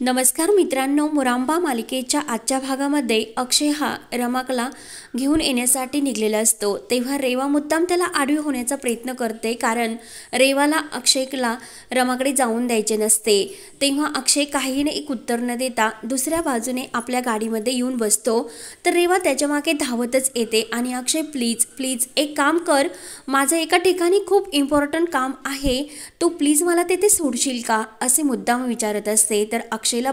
नमस्कार मित्रांनो, मुरांबा मालिकेच्या आजच्या भागामध्ये अक्षय हा रमाला घेऊन येण्यासाठी निघलेला असतो। तेव्हा रेवा मुद्दाम त्याला आडवी होण्याचा प्रयत्न करते, कारण रेवाला अक्षयला रमाकडे जाऊन द्यायचे नसते। तेव्हा अक्षय काही एक उत्तर न देता दुसऱ्या बाजूने आपल्या गाडीमध्ये येऊन बसतो, तर रेवा त्याच्या मागे धावतच येते आणि अक्षय प्लीज प्लीज एक काम कर, माझं एका ठिकाणी खूप इम्पॉर्टंट काम आहे, तू प्लीज मला तेथे सोडशील का, असे मुद्दाम विचारत असते। तर अक्षयला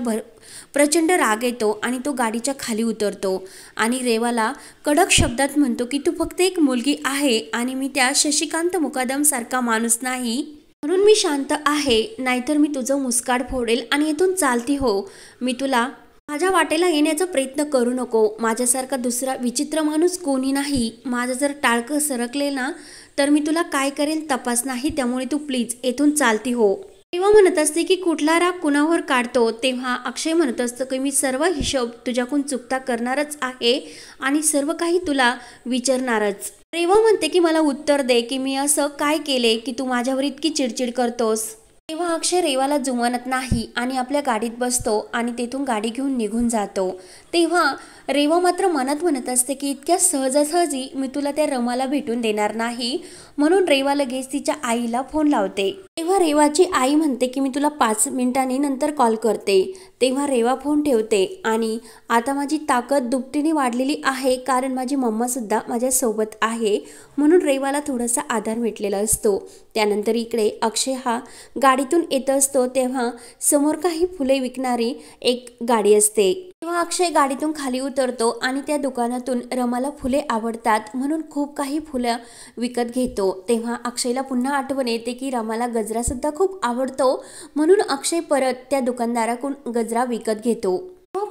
प्रचंड राग येतो आणि तो गाडीच्या खाली उतरतो आणि रेवाला कडक शब्दात म्हणतो की तू फक्त एक मुलगी आहे आणि मी त्या शशिकांत मुकादम सारखा माणूस नाही, म्हणून मी शांत आहे, नाहीतर मी तुझं मुस्काड फोडेल आणि इथून चालती हो। मी तुला माझ्या वाटेला येण्याचा प्रयत्न करू नको, माझ्यासारखा दुसरा विचित्र माणूस कोणी नाही, माझं जर टाळकं सरकले ना तर मी तुला काय करेल तपास नाही, त्यामुळे तू प्लीज येथून चालती हो। तेव्हा म्हणत असते की कुठला राग कुणावर काढतो, तेव्हा अक्षय म्हणत असतं की मी सर्व हिशोब तुझ्याकडून चुकता करणारच आहे आणि सर्व काही तुला विचारणारच। रेवा म्हणते की मला उत्तर दे की मी असं काय केले की तू माझ्यावर इतकी चिडचिड करतोस। तेव्हा अक्षय रेवाला जुमानत नाही आणि आपल्या गाडीत बसतो आणि तेथून गाडी घेऊन निघून जातो। तेव्हा रेवा मात्र मनात म्हणत असते की इतक्या सहजासहजी मी तुला त्या रमाला भेटून देणार नाही, म्हणून रेवा लगेच तिच्या आईला फोन लावते। तेव्हा रेवाची आई म्हणते की मी तुला 5 मिनिटांनी नंतर कॉल करते। तेव्हा रेवा फोन ठेवते आणि आता माझी ताकद दुपटीने वाढलेली आहे, कारण माझी मम्मा सुद्धा माझ्यासोबत आहे, म्हणून रेवाला थोडासा आधार भेटलेला असतो। त्यानंतर इकडे अक्षय हा गाडीतून येत असतो, तेव्हा समोर काही फुले विकणारी एक गाडी असते। तेव्हा अक्षय गाडीतून खाली उतरतो आणि त्या दुकानातून रमाला फुले आवडतात म्हणून खूप काही फुलं विकत घेतो। तेव्हा अक्षयला पुन्हा आठवण येते की रमाला गजरा सुद्धा खूप आवडतो, म्हणून अक्षय परत त्या दुकानदाराकडून गजरा विकत घेतो।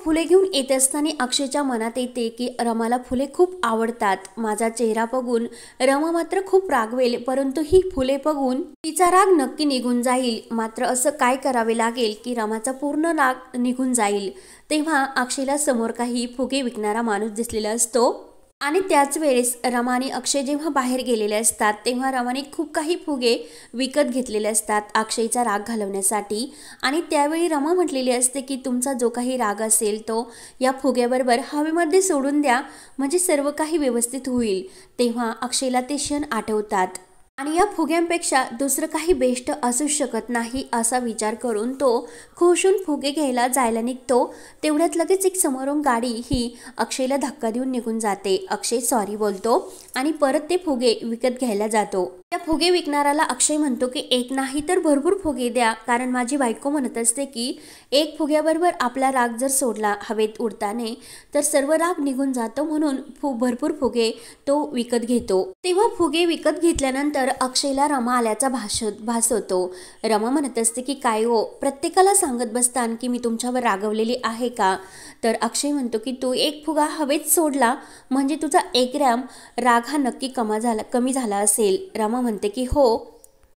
फुले घेऊन येत असताना अक्षयच्या मनात येते की रमाला फुले खूप आवडतात, माझा चेहरा बघून रमा मात्र खूप रागवेल, परंतु ही फुले बघून तिचा राग नक्की निघून जाईल। मात्र असं काय करावे लागेल की रमाचा पूर्ण राग निघून जाईल। तेव्हा अक्षयला समोर काही फुगे विकणारा माणूस दिसलेला असतो आणि त्याच वेळेस रमा आणि अक्षय जेव्हा बाहेर गेलेले असतात, तेव्हा रमाने खूप काही फुगे विकत घेतलेले असतात अक्षयचा राग घालवण्यासाठी। आणि त्यावेळी रमा म्हटलेली असते की तुमचा जो काही राग असेल तो या फुग्याबरोबर हवेमध्ये सोडून द्या, म्हणजे सर्व काही व्यवस्थित होईल। तेव्हा अक्षयला ते क्षण आठवतात आणि या फुग्यांपेक्षा दुसरं काही बेस्ट असू शकत नाही असा विचार करून तो खुश होऊन फुगे घ्यायला जायला निघतो। तेवढ्यात लगेच एक समोरून गाडी ही अक्षयला धक्का देऊन निघून जाते। अक्षय सॉरी बोलतो आणि परत ते फुगे विकत घ्यायला जातो। त्या फुगे विकणाऱ्याला अक्षय म्हणतो की एक नाही तर भरपूर फुगे द्या, कारण माझी बायको म्हणत असते की एक फुग्याबरोबर आपला राग जर सोडला हवेत उडताना तर सर्व राग निघून जातो, म्हणून भरपूर फुगे तो विकत घेतो। तेव्हा फुगे विकत घेतल्यानंतर अक्षयला रमा आल्याचा भास होतो। रमा म्हणत असते की काय हो, प्रत्येकाला सांगत बसतान की मी तुमच्यावर रागवलेली आहे का, तर अक्षय म्हणतो की तू एक फुगा हवेत सोडला म्हणजे तुझा 1 ग्रॅम राग हा नक्की कमी झाला असेल। रमा म्हणते की हो,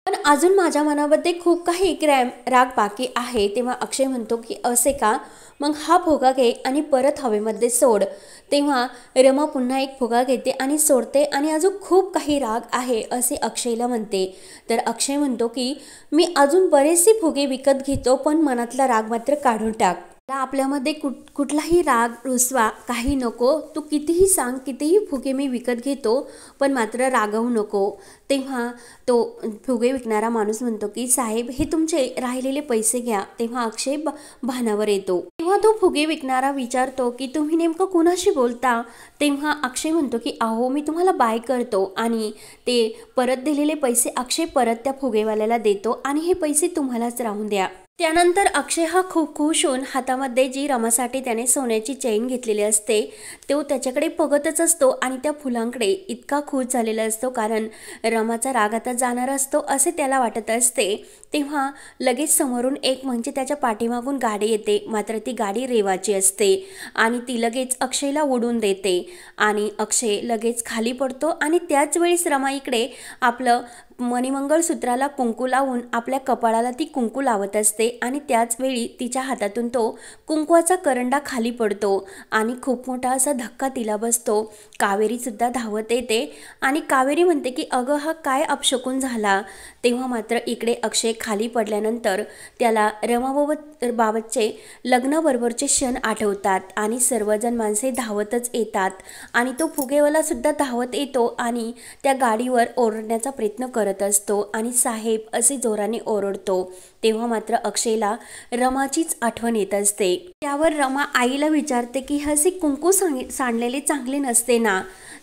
पण अजून माझ्या मनामध्ये खूप काही ग्रॅम राग बाकी आहे। तेव्हा अक्षय म्हणतो की असे का, मग हा फुगा घे आणि परत हवेमध्ये सोड। तेव्हा रमा पुन्हा एक फुगा घेते आणि सोडते आणि अजून खूप काही राग आहे असे अक्षयला म्हणते। तर अक्षय म्हणतो की मी अजून बरेचसे फुगे विकत घेतो, पण मनातला राग मात्र काढून टाक, आपल्यामध्ये कुठलाही राग रुसवा काही नको, तू कितीही सांग, कितीही फुगे मी विकत घेतो, पण मात्र रागवू नको। तेव्हा तो फुगे विकणारा माणूस म्हणतो की साहेब हे तुमचे राहिलेले पैसे घ्या। तेव्हा अक्षय भानावर येतो। तेव्हा तो फुगे विकणारा विचारतो की तुम्ही नेमकं कुणाशी बोलता। तेव्हा अक्षय म्हणतो की अहो मी तुम्हाला बाय करतो, आणि ते परत दिलेले पैसे अक्षय परत त्या फुगेवाल्याला देतो आणि हे पैसे तुम्हालाच राहून द्या। त्यानंतर अक्षय हा खूप खुश होऊन हातामध्ये जी रमासाठी त्याने सोन्याची चेन घेतलेली असते तो त्याच्याकडे बघतच असतो आणि त्या फुलांकडे इतका खुश झालेला असतो, कारण रमाचा राग आता जाणार असतो असे त्याला वाटत असते। तेव्हा लगेच समोरून एक म्हणजे त्याच्या पाठीमागून गाडी येते, मात्र ती गाडी रेवाची असते आणि ती लगेच अक्षयला उडून देते आणि अक्षय लगेच खाली पडतो। आणि त्याच वेळेस रमा इकडे आपलं मणिमंगळसूत्राला कुंकू लावून आपल्या कपाळाला ती कुंकू लावत असते आणि त्याच वेळी तिच्या हातातून तो कुंकवाचा करंडा खाली पडतो आणि खूप मोठा असा धक्का तिला बसतो। कावेरी सुद्धा धावत येते आणि कावेरी म्हणते की अगं हा काय अपशकुन झाला। तेव्हा मात्र इकडे अक्षय खाली पडल्यानंतर त्याला रमाबाबतचे लग्नाबरोबरचे क्षण आठवतात आणि सर्वजण माणसे धावतच येतात आणि तो फुगेवाला सुद्धा धावत येतो आणि त्या गाडीवर ओरडण्याचा प्रयत्न करत असतो आणि साहेब असे जोराने ओरडतो। तेव्हा मात्र अक्षयला रमाचीच आठवण येत असते। त्यावर रमा आईला विचारते की हसे कुंकू सांडलेले चांगले नसते ना।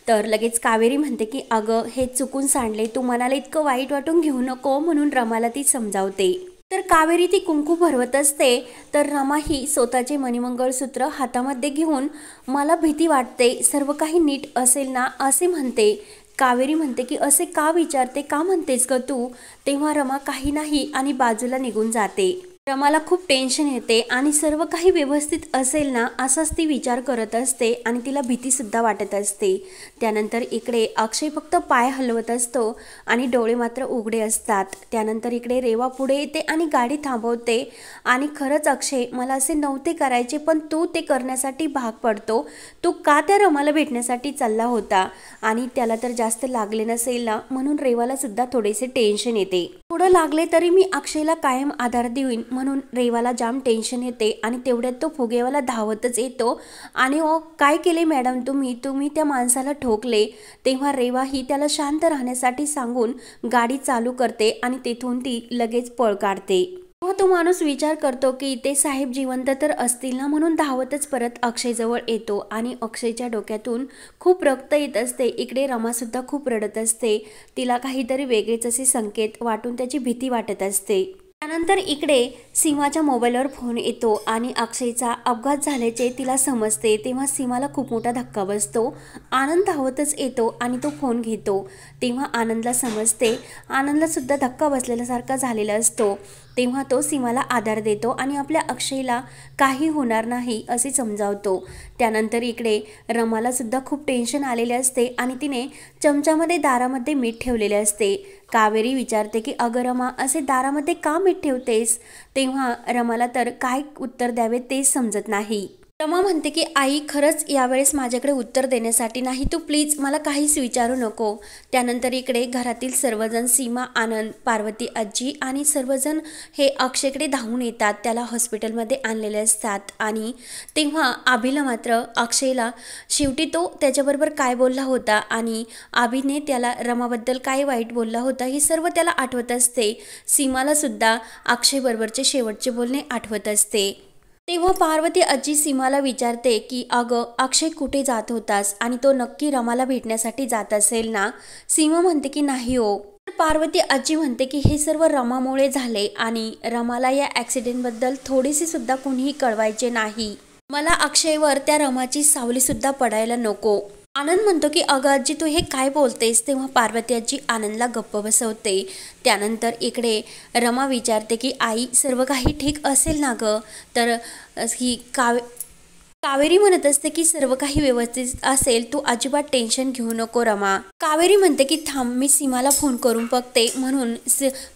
तर लगेच कावेरी म्हणते की अगं हे चुकून सांडले, तू मनाला इतकं वाईट वाटून घेऊ नको म्हणून रमाला ती समजावते। तर कावेरी ती कुंकू भरवत असते तर रमा ही स्वतःचे मणिमंगळसूत्र हातामध्ये घेऊन मला भीती वाटते, सर्व काही नीट असेल ना असे म्हणते। कावेरी म्हणते की असे का विचारते, का म्हणतेस ग तू। तेव्हा रमा काही नाही आणि बाजूला निघून जाते। रमाला खूप टेन्शन येते आणि सर्व काही व्यवस्थित असेल ना असाच ती विचार करत असते आणि तिला भीती सुद्धा वाटत असते। त्यानंतर इकडे अक्षय फक्त पाय हलवत असतो आणि डोळे मात्र उघडे असतात। त्यानंतर इकडे रेवा पुढे येते आणि गाडी थांबवते आणि खरंच अक्षय मला असे नव्हते करायचे पण तू ते करण्यासाठी भाग पडतो। तू का त्या रमाला भेटण्यासाठी चालला होता आणि त्याला तर जास्त लागले नसेल ना म्हणून रेवाला सुद्धा थोडेसे टेन्शन येते। थोडं लागले तरी मी अक्षयला कायम आधार देईन म्हणून रेवाला जाम टेन्शन येते आणि तेवढ्यात तो फुगेवाला धावतच येतो आणि ओ काय केले मॅडम तुम्ही त्या माणसाला ठोकले। तेव्हा रेवा ही त्याला शांत राहण्यासाठी सांगून गाडी चालू करते आणि तेथून ती लगेच पळ काढते। तेव्हा तो माणूस विचार करतो की ते साहेब जिवंत तर असतील ना म्हणून धावतच परत अक्षयजवळ येतो आणि अक्षयच्या डोक्यातून खूप रक्त येत असते। इकडे रमा सुद्धा खूप रडत असते, तिला काहीतरी वेगळेच असे संकेत वाटून त्याची भीती वाटत असते। त्यानंतर इकडे सीमाच्या मोबाईलवर फोन येतो आणि अक्षयचा अपघात झाल्याचे तिला समजते। तेव्हा सीमाला खूप मोठा धक्का बसतो। आनंद धावतच येतो आणि तो फोन घेतो। तेव्हा आनंदला समजते, आनंदला सुद्धा धक्का बसलेल्यासारखा झालेला असतो। तेव्हा तो सीमाला आधार देतो आणि आपल्या अक्षयला काही होणार नाही असे समजावतो। त्यानंतर इकडे रमाला सुद्धा खूप टेन्शन आलेले असते आणि तिने चमच्यामध्ये दारामध्ये मीठ ठेवलेले असते। कावेरी विचारते की अगं रमा असे दारामध्ये का मीठ ठेवतेस। तेव्हा रमाला तर काय उत्तर द्यावे तेच समजत नाही। रमा म्हणते की आई खरंच यावेळेस माझ्याकडे उत्तर देण्यासाठी नाही, तू प्लीज मला काहीच विचारू नको। त्यानंतर इकडे घरातील सर्वजण सीमा, आनंद, पार्वती आजी आणि सर्वजण हे अक्षयकडे धावून येतात, त्याला हॉस्पिटलमध्ये आणलेले असतात। आणि तेव्हा आभीला मात्र अक्षयला शेवटी तो त्याच्याबरोबर काय बोलला होता आणि आभीने त्याला रमाबद्दल काय वाईट बोलला होता हे सर्व त्याला आठवत असते। सीमाला सुद्धा अक्षयबरोबरचे शेवटचे बोलणे आठवत असते। तेव्हा पार्वती आजी सीमाला विचारते की अगं अक्षय कुठे जात होतास आणि तो नक्की रमाला भेटण्यासाठी जात असेल ना। सीमा म्हणते की नाही हो। पार्वती आजी म्हणते की हे सर्व रमामुळे झाले आणि रमाला या ॲक्सिडेंटबद्दल थोडीशी सुद्धा कुणीही कळवायचे नाही। मला अक्षयवर त्या रमाची सावली सुद्धा पडायला नको। आनंद म्हणतो की अगं आजी तू हे काय बोलतेस। तेव्हा पार्वती आजी आनंदला गप्प बसवते। त्यानंतर इकडे रमा विचारते की आई सर्व काही ठीक असेल ना ग। तर ही कावेरी म्हणत असते की सर्व काही व्यवस्थित असेल, तू अजिबात टेन्शन घेऊ नको रमा। कावेरी म्हणते की थांब मी सीमाला फोन करून बघते म्हणून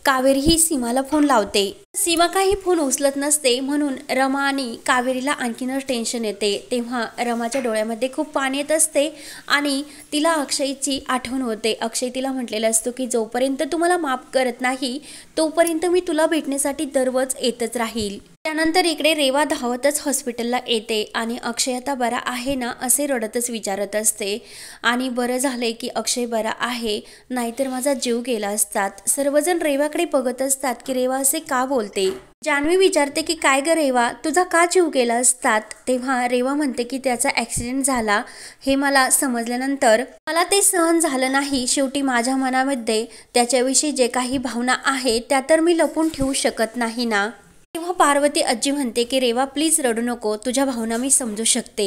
कावेरी ही सीमाला फोन लावते। सीमा काही फोन उचलत नसते म्हणून रमा आणि कावेरीला आणखीनच टेन्शन येते। तेव्हा रमाच्या डोळ्यामध्ये खूप पाणी येत असते आणि तिला अक्षयची आठवण होते। अक्षय तिला म्हटलेलं असतो की जोपर्यंत तू मला माफ करत नाही तोपर्यंत मी तुला भेटण्यासाठी दररोज येतच राहील। त्यानंतर इकडे रेवा धावतच हॉस्पिटलला येते आणि अक्षय आता बरा आहे ना असे रडतच विचारत असते आणि बरं झालंय की अक्षय बरा आहे, नाहीतर माझा जीव गेला असतात। सर्वजण रेवाकडे बघत असतात की रेवा असे का बोलते। जान्हवी विचारते की काय ग रेवा तुझा का जीव गेला असतात। तेव्हा रेवा म्हणते की त्याचा ॲक्सिडेंट झाला हे मला समजल्यानंतर मला ते सहन झालं नाही। शेवटी माझ्या मनामध्ये त्याच्याविषयी जे काही भावना आहे त्या तर मी लपून ठेवू शकत नाही ना। तेव्हा पार्वती आजी म्हणते की रेवा प्लीज रडू नको, तुझ्या भावना मी समजू शकते।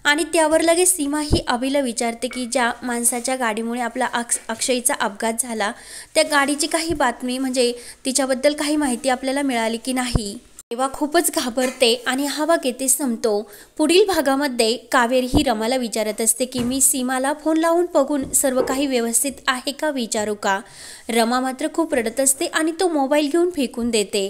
आणि त्यावर लगेच सीमा ही अभिला विचारते की ज्या माणसाच्या गाडीमुळे आपला अक्षयचा अपघात झाला त्या गाडीची काही बातमी म्हणजे तिच्याबद्दल काही माहिती आपल्याला मिळाली की नाही। रेवा खूपच घाबरते आणि हा वाक् येथे संपतो। पुढील भागामध्ये कावेरी ही रमाला विचारत असते की मी सीमाला फोन लावून बघून सर्व काही व्यवस्थित आहे का विचारू का। रमा मात्र खूप रडत असते आणि तो मोबाईल घेऊन फेकून देते।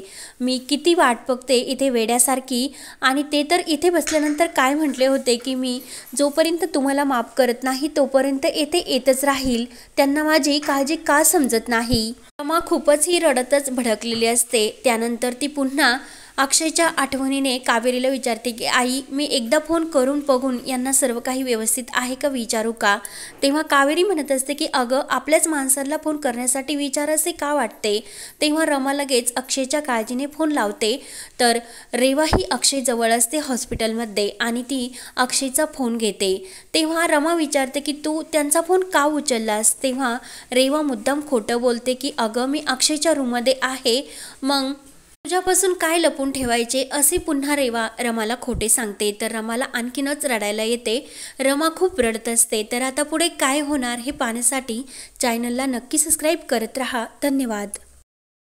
मी किती वाट बघते इथे वेड्यासारखी, आणि ते तर इथे बसल्यानंतर काय म्हटले होते की मी जोपर्यंत तुम्हाला माफ करत नाही तोपर्यंत येथे येतच राहील, त्यांना माझी काळजी का समजत नाही। रमा खूपच ही रडतच भडकलेली असते। त्यानंतर ती पुन्हा अक्षयच्या आठवणीने कावेरीला विचारते की आई, मी एकदा फोन करून बघून यांना सर्व काही व्यवस्थित आहे का विचारू का। तेव्हा कावेरी म्हणत असते की अगं, आपल्याच माणसाला फोन करण्यासाठी विचार असे का वाटते। तेव्हा रमा लगेच अक्षयच्या काळजीने फोन लावते, तर रेवा ही अक्षय जवळ असते हॉस्पिटलमध्ये आणि ती अक्षयचा फोन घेते। तेव्हा रमा विचारते की तू त्यांचा फोन का उचललास। तेव्हा रेवा मुद्दाम खोटं बोलते की अगं, मी अक्षयच्या रूममध्ये आहे, मग तुझ्यापासून काय लपून ठेवायचे असे पुन्हा रेवा रमाला खोटे सांगते। तर रमाला आणखीनच रडायला येते। रमा खूप रडत असते। तर आता पुढे काय होणार हे पाहण्यासाठी चॅनलला नक्की सबस्क्राईब करत राहा। धन्यवाद।